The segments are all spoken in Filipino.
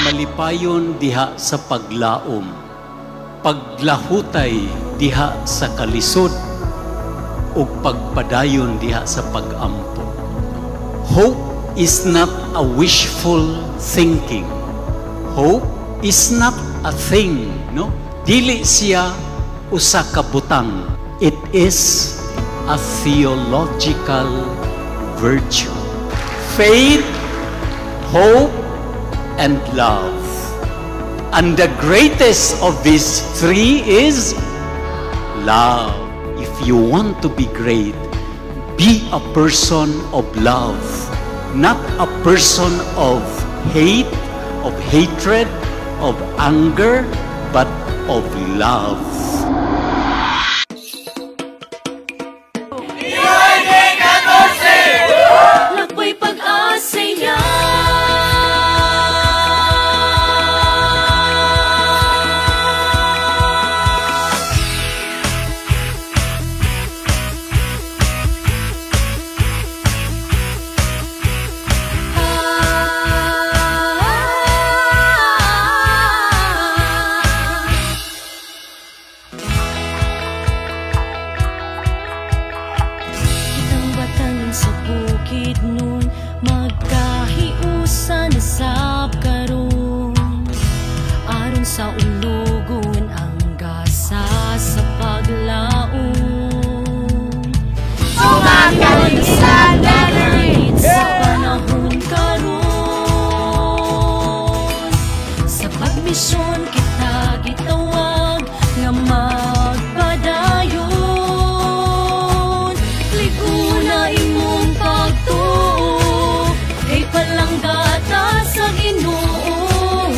Malipayon diha sa paglaom, paglahutay diha sa kalisod, ug pagpadayon diha sa pag-ampo. Hope is not a wishful thinking. Hope is not a thing, no? Dili siya usa ka butang. It is a theological virtue. Faith, hope, and love. And the greatest of these three is love. If you want to be great, be a person of love, not a person of hate, of hatred, of anger, but of love. Lakbay pag-asaya. Sa bukid nun, magkahiusan na sab karon. Aron sa ulugon ang gasa sa paglaon. Magkahiusan na rin sa panahon karon. Sa pagmisyon kita gitawag nga magpadayon. Liguna imong pagtuo, kay palanggata sa Ginoo.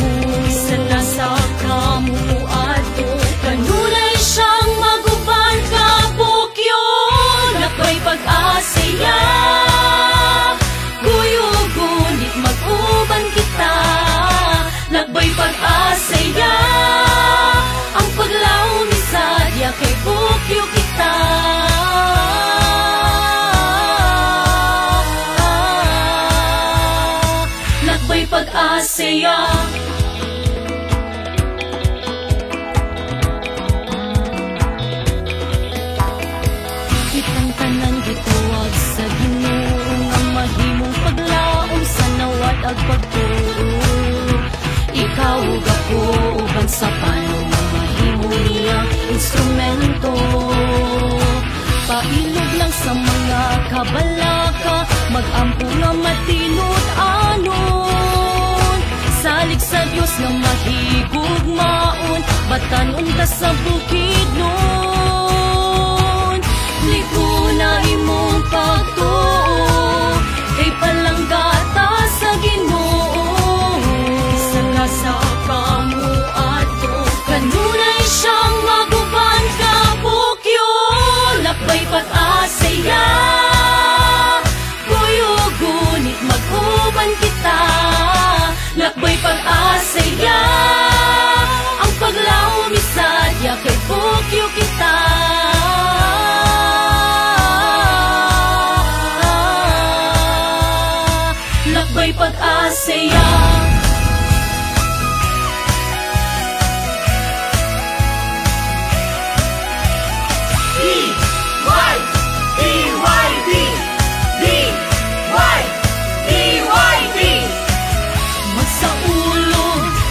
Sa nasa kamuadto, kanunay siyang maguban kabukyon. Lakbay pag-asaya, guyugon di mag-uban kita. Lakbay pag-asaya, ang paglaom ni sadya kay bukyo kita. Lakbay pag-asaya. Kitang tanan gituwag sa Ginoo, ang mahimong paglaom sa nawat ag pagtuo. Ikaw ug ako uban sa panon nga mahimo niyang instrumento. Pailog lang sa mga kabalaka, mag-ampo nga matinod anon. Salig sa Dios nga mahigugmaon, batanon ka sa bukid nun. Liguna imong pagtuo, kay palanggata sa Ginoo. Isa ka sa kamuadto, kanunay siyang maguban kabukyo. pukyo kita. Lakbay pag-asaya.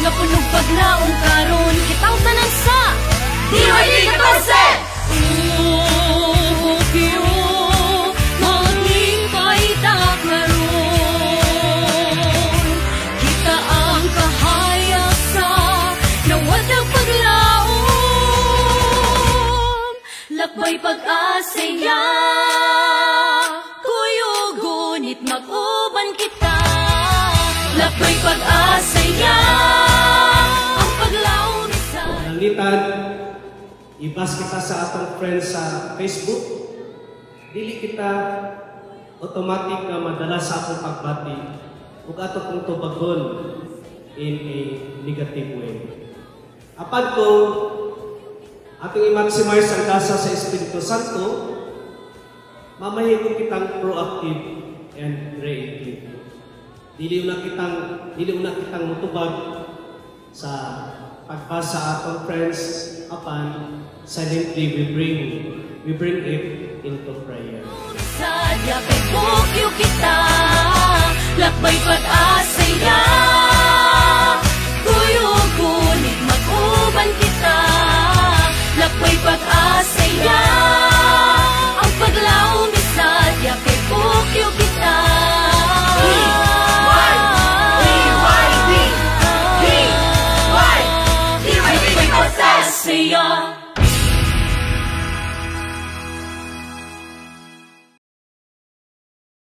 Punog paglaong karon kitang tanan sa DYD 14. Ukyo maglingkay ta karon, kita ang kahayag sa nawadag paglaom. Lakbay pag-asaya, kuyugunit mag-uban kita. Lakbay pag-asaya, langitan, ibas kita sa atong friends sa Facebook, dili kita automatic na madala sa atong pagbati ug ato kong tubagon in a negative way. Apan ko ating i-maximize ang kasa sa Espiritu Santo, mamahigong kitang proactive and creative. Dili una kitang mutubag sa pagbasa atong friends, apan silently we bring it into prayer. Sadya kay pukyo kita, lakbay pag-asaya.